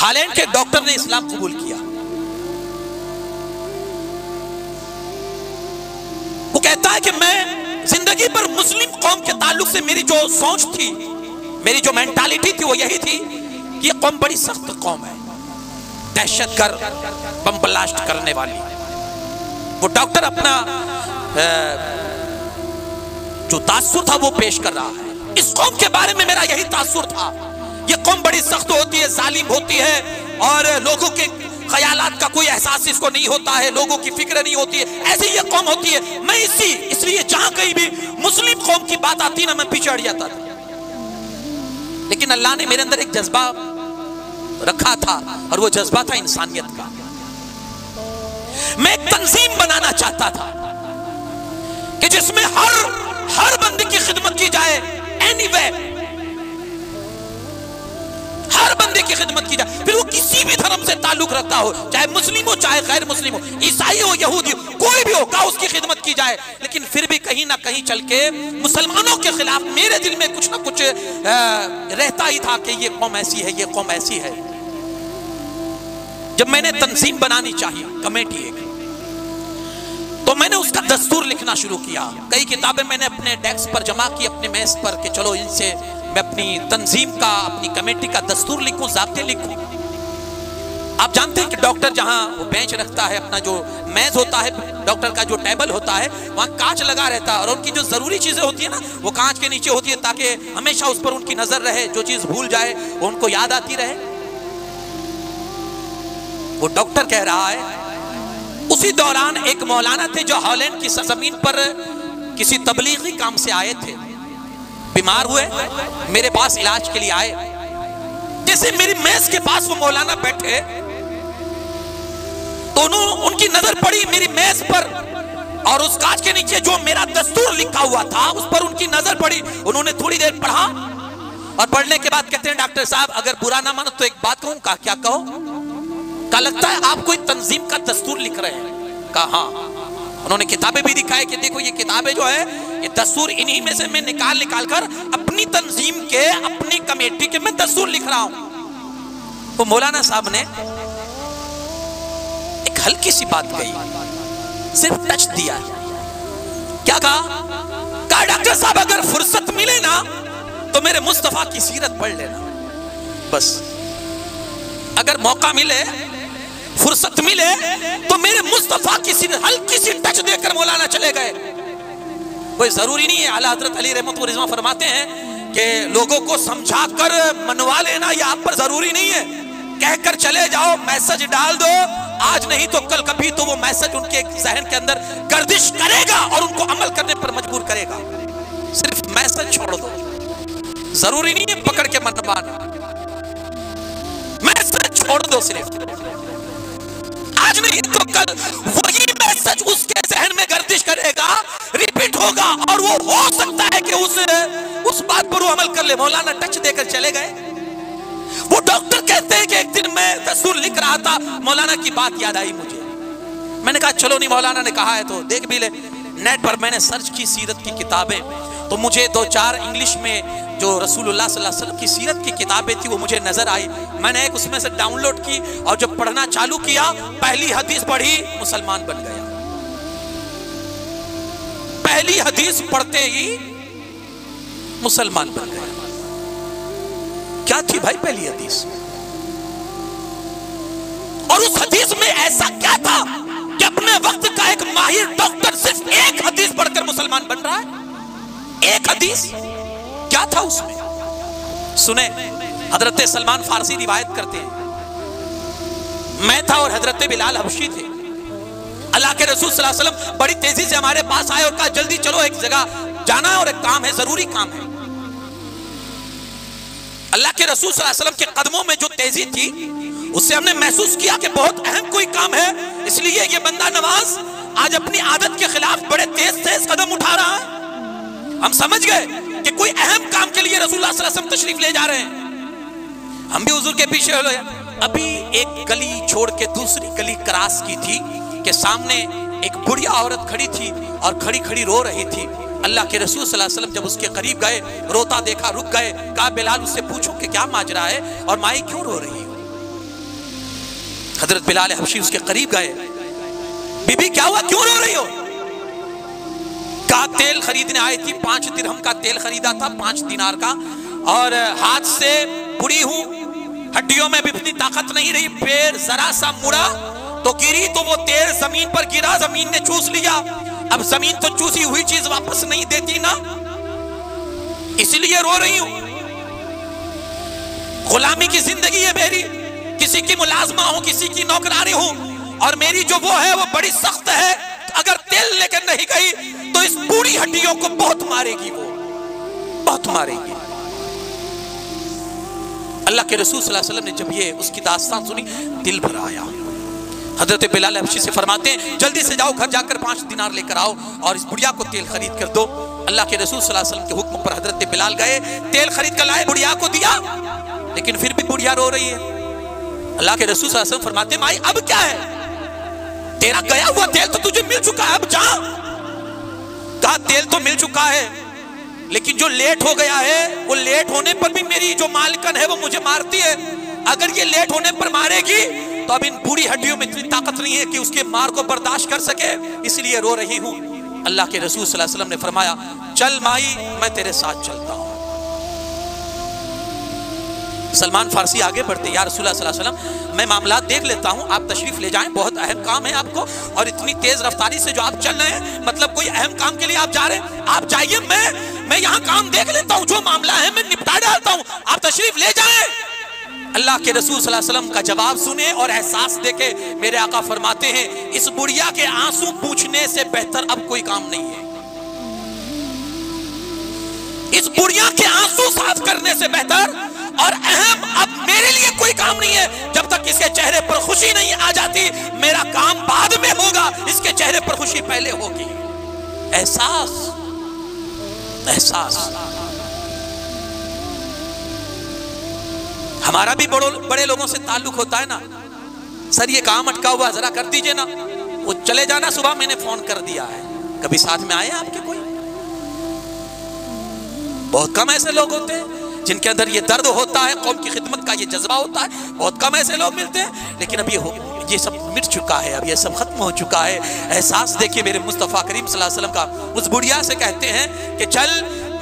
Holland के doctor ने इस्लाम कबूल किया। वो कहता है कि मैं जिंदगी पर मुस्लिम कौम के ताल्लुक से मेरी जो सोच थी, मेरी जो मेंटालिटी थी, वो यही थी कि ये कौम बड़ी सख्त कौम है, दहशतगर्द, बम ब्लास्ट करने वाली। वो डॉक्टर अपना जो तासुर था वो पेश कर रहा है। इस कौम के बारे में मेरा यही तासुर था, ये कौम बड़ी सख्त होती है, जालिम होती है, और लोगों के ख्यालात का कोई एहसास इसको नहीं होता है, लोगों की फिक्र नहीं होती है, ऐसी ये कौम होती है। मैं इसलिए जहां कहीं भी मुस्लिम कौम की बात आती ना, मैं पीछे हट जाता था। लेकिन अल्लाह ने मेरे अंदर एक जज्बा रखा था, और वो जज्बा था इंसानियत का। मैं एक तंजीम बनाना चाहता था कि जिसमें हर बंदे की खिदमत की जाए, एनीवे, हर बंदे की खिदमत की जाए, फिर वो किसी भी धर्म से ताल्लुक रखता हो, चाहे मुस्लिम हो चाहे गैर मुस्लिम हो, ईसाई हो यहूदी हो, कोई भी हो, का उसकी खिदमत की जाए। लेकिन फिर भी कहीं ना कहीं चल के मुसलमानों के खिलाफ मेरे दिल में कुछ ना कुछ रहता ही था कि ये कौम ऐसी है, ये कौम ऐसी है। जब मैंने तंजीम बनानी चाहिए, कमेटी एक, तो मैंने उसका दस्तूर लिखना शुरू किया। कई किताबें मैंने अपने डेस्क पर जमा की, अपने मेज पर, कि चलो इनसे मैं अपनी तंजीम का, अपनी कमेटी का दस्तूर लिखूं, ज़ाब्ते लिखूं। आप जानते हैं कि डॉक्टर जहां वो बेंच रखता है, अपना जो मेज होता है, डॉक्टर का जो टेबल होता है, वहां कांच लगा रहता है, और उनकी जो जरूरी चीजें होती है ना, वो कांच के नीचे होती है, ताकि हमेशा उस पर उनकी नजर रहे, जो चीज भूल जाए वो उनको याद आती रहे। वो डॉक्टर कह रहा है, उसी दौरान एक मौलाना थे जो हॉलैंड की सरजमीन पर किसी तबलीगी काम से आए थे, बीमार हुए, मेरे पास इलाज के लिए आए। जैसे मेरी मेज के पास वो मौलाना बैठे, तो उनकी नजर पड़ी मेरी मेज पर, और उस कांच के नीचे जो मेरा दस्तूर लिखा हुआ था उस पर उनकी नजर पड़ी। उन्होंने थोड़ी देर पढ़ा, और पढ़ने के बाद कहते हैं, डॉक्टर साहब अगर बुरा ना मानो तो एक बात कहूं। कहा, क्या कहो? कहा, लगता है आप कोई तंजीम का दस्तूर लिख रहे हैं। कहा, हाँ। उन्होंने किताबें भी दिखाई कि देखो ये किताबें जो है, ये दस्तूर इन्हीं में से मैं निकाल कर अपनी तंजीम के, अपनी कमेटी के मैं दस्तूर लिख रहा हूं। तो मौलाना साहब ने एक हल्की सी बात कही, सिर्फ टच दिया। क्या कहा? डॉक्टर साहब अगर फुर्सत मिले ना तो मेरे मुस्तफा की सीरत पढ़ लेना, बस। अगर मौका मिले, फुर्सत मिले, तो मेरे मुस्तफा की सीरत, हल्की सी टच देकर मौलाना चले गए। कोई जरूरी नहीं है, आला हजरत अली रहमत व रिजवान फरमाते हैं कि लोगों को समझाकर मनवा लेना ये आप पर जरूरी नहीं है। कहकर चले जाओ, मैसेज डाल दो, आज नहीं तो कल कभी तो वो मैसेज उनके जहन के अंदर गर्दिश करेगा और उनको अमल करने पर मजबूर करेगा। सिर्फ मैसेज छोड़ दो, जरूरी नहीं है पकड़ के मनवाना, मैसेज छोड़ दो सिर्फ। आज नहीं तो कल वही मैसेज उसके जहन में गर्दिश करेगा, रिपीट होगा, और वो हो सकता है कि उस बात पर वो अमल कर ले। मौलाना टच देकर चले गए। वो डॉक्टर कहते हैं कि एक दिन मैं दस्तूर लिख रहा था, मौलाना की बात याद आई मुझे। मैंने कहा चलो नहीं, मौलाना ने कहा है तो देख भी ले। नेट पर मैंने सर्च की सीरत की किताबें, तो मुझे 2-4 इंग्लिश में जो रसूलुल्लाह सल्लल्लाहु अलैहि वसल्लम की सीरत की किताबें थी वो मुझे नजर आई। मैंने एक उसमें से डाउनलोड की, और जब पढ़ना चालू किया, पहली हदीस पढ़ी, मुसलमान बन गया। पहली हदीस पढ़ते ही मुसलमान बन गया। क्या थी भाई पहली हदीस? और उस हदीस में ऐसा क्या था कि अपने वक्त का एक माहिर डॉक्टर सिर्फ एक हदीस पढ़कर मुसलमान बन रहा है? एक हदीस, क्या था उसमें? सुने, हजरत सलमान फारसी रिवायत करते हैं, मैं था और हजरत बिलाल हबशी थे। अल्लाह के रसूल सल्लल्लाहु अलैहि वसल्लम बड़ी तेजी से हमारे पास आए और कहा जल्दी चलो, एक जगह जाना है और एक काम है, जरूरी काम है। अल्लाह के रसूल सल्लल्लाहु अलैहि वसल्लम के कदमों में जो तेजी थी, उससे हमने महसूस किया कि बहुत अहम कोई काम है। इसलिए ये बंदा नवाज आज अपनी आदत के खिलाफ बड़े तेज कदम उठा रहा है। हम समझ गए कि कोई अहम काम के लिए रसूलुल्लाह सल्लल्लाहु अलैहि वसल्लम तशरीफ ले जा रहे हैं। हम भी हुजूर के पीछे हो। अभी एक गली छोड़ के दूसरी गली क्रॉस की थी कि सामने एक बुढ़िया औरत खड़ी थी और खड़ी खड़ी रो रही थी। अल्लाह के रसूल सल्लल्लाहु अलैहि वसल्लम जब उसके करीब गए, रोता देखा, रुक गए। कहा बिलाल उससे पूछो कि क्या माजरा है और माई क्यों रो रही हो? हजरत बिलाल हबशी उसके करीब गए। बीबी क्या हुआ, क्यों रो रही हो? कहा तेल खरीदने आई थी, 5 दिरहम का तेल खरीदा था, 5 दिनार का, और हाथ से बुरी हूं, हड्डियों में भी इतनी ताकत नहीं रही, पैर जरा सा मुड़ा तो गिरी, तो वो तेल जमीन पर गिरा, जमीन ने चूस लिया। अब जमीन तो चूसी हुई चीज वापस नहीं देती ना, इसलिए रो रही हूं। गुलामी की जिंदगी है मेरी, किसी की मुलाजमा हूं, किसी की नौकरानी हूं, और मेरी जो वो है वो बड़ी सख्त है। अगर तेल लेकर नहीं गई तो इस बूढ़ी हड्डियों को बहुत मारेगी, वो बहुत मारेगी। अल्लाह के रसूल सल्लल्लाहु अलैहि वसल्लम ने जब ये उसकी दास्तान सुनी, दिल भर आया। हजरत बिलाल हबशी से फरमाते हैं जल्दी से जाओ, घर जाकर 5 दिनार लेकर आओ और इस बुढ़िया को तेल खरीद कर दो। अल्लाह के रसूल सल्लल्लाहु अलैहि वसल्लम के हुक्म पर हजरत बिलाल गए, तेल खरीद कर लाए, बुढ़िया को दिया, लेकिन फिर भी बुढ़िया रो रही है। अल्लाह के रसूल सल्लल्लाहु अलैहि वसल्लम फरमाते माई अब क्या है, तेरा गया हुआ तेल तो तुझे मिल चुका है, अब जा। कहा तेल तो मिल चुका है, लेकिन जो लेट हो गया है, वो लेट होने पर भी मेरी जो मालिकन है वो मुझे मारती है। अगर ये लेट होने पर मारेगी तो अब इन बूढ़ी हड्डियों में इतनी ताकत नहीं है कि उसके मार को बर्दाश्त कर सके, इसलिए रो रही हूं। अल्लाह के रसूल सल्लल्लाहु अलैहि वसल्लम ने फरमाया चल माई, मैं तेरे साथ चलता हूं। सलमान फारसी आगे बढ़ते, या रसूलुल्लाह सल्लल्लाहु अलैहि वसल्लम मैं मामला देख लेता हूं, आप तशरीफ ले जाएं, बहुत अहम काम है आपको, और इतनी तेज रफ्तारी से जो आप चल रहे हैं, मतलब कोई अहम काम के लिए आप जा रहे हैं, आप जाइए, मैं यहाँ काम देख लेता हूं, जो मामला है मैं निपटा डालता हूं, आप तशरीफ ले जाएं। अल्लाह के रसूल सल्लल्लाहु अलैहि वसल्लम का जवाब सुने और एहसास देके मेरे आका फरमाते हैं इस बुढ़िया के आंसू पूछने से बेहतर अब कोई काम नहीं है। इस बुढ़िया के आंसू साफ करने से बेहतर और अहम अब मेरे लिए कोई काम नहीं है। जब तक इसके चेहरे पर खुशी नहीं आ जाती, मेरा काम बाद में होगा, इसके चेहरे पर खुशी पहले होगी। एहसास, एहसास। हमारा भी बड़े लोगों से ताल्लुक होता है ना, सर ये काम अटका हुआ जरा कर दीजिए ना, वो चले जाना, सुबह मैंने फोन कर दिया है। कभी साथ में आए आपके कोई? बहुत कम ऐसे लोग होते हैं जिनके अंदर ये दर्द होता है, कौम की खिदमत का ये जज्बा होता है, बहुत कम ऐसे लोग मिलते हैं। लेकिन अब ये सब मिट चुका है, अब ये सब खत्म हो चुका है। एहसास देखिए मेरे मुस्तफ़ा करीम सल्लल्लाहु अलैहि वसल्लम का। उस बुढ़िया से कहते हैं कि चल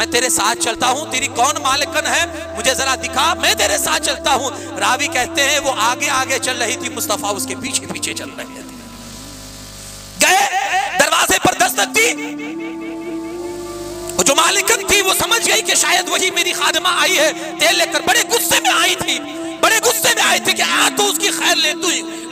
मैं तेरे साथ चलता हूं, तेरी कौन मालिकन है मुझे जरा दिखा, मैं तेरे साथ चलता हूं। रावी कहते हैं वो आगे आगे चल रही थी, मुस्तफा उसके पीछे पीछे चल रहे थे। गए, दरवाजे पर दस्तक दी, वो जो मालिकन थी वो समझ गई कि शायद वही मेरी खादिमा आई है, तेल लेकर। बड़े गुस्से में आई थी, बड़े गुस्से में आई थी कि आज तो उसकी खैर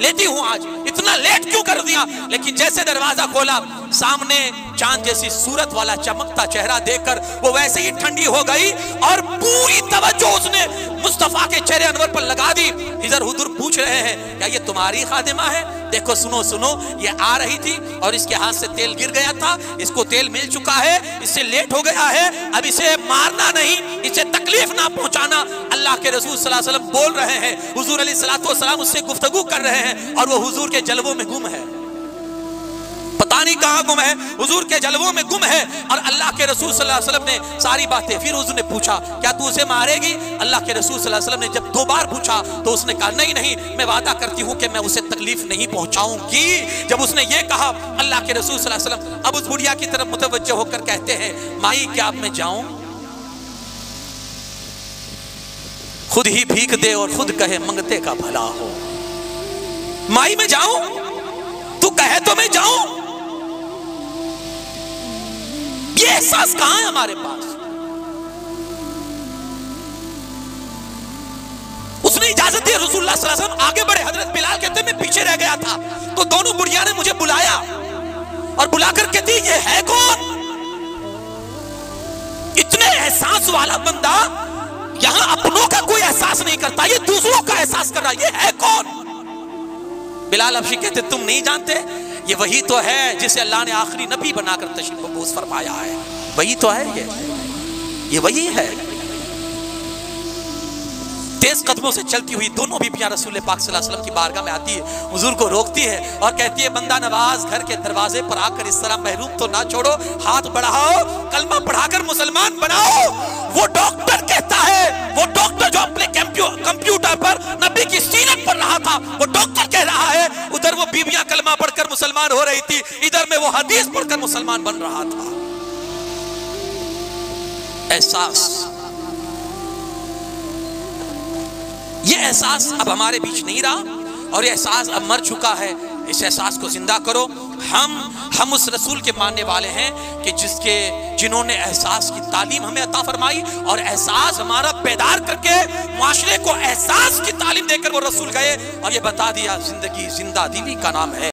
लेती हूं, आज इतना लेट क्यों कर दिया। लेकिन जैसे दरवाजा खोला, सामने चांद जैसी सूरत वाला चमकता चेहरा देखकर वो वैसे ही ठंडी हो गई और पूरी तवज्जो उसने मुस्तफा के चेहरे अनवर पर लगा दी। इधर हुजूर पूछ रहे हैं क्या ये तुम्हारी खादिमा है? देखो सुनो सुनो, ये आ रही थी और इसके हाथ से तेल गिर गया था, इसको तेल मिल चुका है, इससे लेट हो गया है, अब इसे मारना नहीं, इसे तकलीफ ना पहुंचाना। अल्लाह के रसूल सल्लल्लाहु अलैहि वसल्लम बोल रहे हैं, हुजूर अलैहिस्सलातु वस्सलाम उससे गुफ्तगू कर रहे हैं और वो हुजूर के जलवों में गुम है, पता नहीं कहां गुम है, हुजूर के जलवों में गुम है। और अल्लाह के रसूल सल्लल्लाहु अलैहि वसल्लम ने सारी बातें, फिर हुजूर ने पूछा क्या तू उसे मारेगी? अल्लाह के रसूल सल्लल्लाहु अलैहि वसल्लम ने जब 2 बार पूछा तो उसने कहा नहीं नहीं, मैं वादा करती हूं कि मैं उसे तकलीफ नहीं पहुंचाऊंगी। जब उसने ये कहा, अल्लाह के रसूल सल्लल्लाहु अलैहि वसल्लम अब उस बुढ़िया की तरफ मुतवज्जो होकर कहते हैं माई क्या अब मैं जाऊं? खुद ही भीख दे और खुद कहे मंगते का भला हो। माई मैं जाऊं? तू कहे तो मैं जाऊं? ये एहसास कहां है हमारे पास? उसने इजाजत दी, रसूलुल्लाह सल्लल्लाहु अलैहि वसल्लम आगे बढ़े। हजरत बिलाल कहते मैं पीछे रह गया था तो दोनों बुढ़िया ने मुझे बुलाया और बुलाकर कहती ये है कौन? इतने एहसास वाला बंदा यहां अपनों का कोई एहसास नहीं करता, ये दूसरों का एहसास कर रहा, ये है कौन? बिलाल हबशी कहते तुम नहीं जानते, ये वही तो है जिसे अल्लाह ने आखिरी नबी बनाकर तशरीफ मबूस फरमाया है, वही तो है, ये वही है। तेज कदमों से चलती हुई दोनों बीबियां रसूल पाक सल्लल्लाहु अलैहि वसल्लम की बारगाह में आती है, हुजूर को रोकती है और कहती है बंदा नवाज घर के दरवाजे पर आकर इस तरह महरूम तो ना छोड़ो, हाथ बढ़ाओ, कलमा पढ़ाकर मुसलमान बनाओ। वो डॉक्टर कहता है, वो डॉक्टर जो अपने कंप्यूटर पर नबी की सीरत पढ़ रहा था, वो डॉक्टर कह रहा है, उधर वो बीबियां कलमा पढ़कर मुसलमान हो रही थी, इधर में वो हदीस पढ़कर मुसलमान बन रहा था। एहसास, ये एहसास अब हमारे बीच नहीं रहा और ये एहसास अब मर चुका है। इस एहसास को जिंदा करो। हम उस रसूल के मानने वाले हैं कि जिन्होंने एहसास की तालीम हमें अता फरमाई और एहसास हमारा पैदार करके मुआशरे को एहसास की तालीम देकर वो रसूल गए और ये बता दिया जिंदगी जिंदा दिली का नाम है।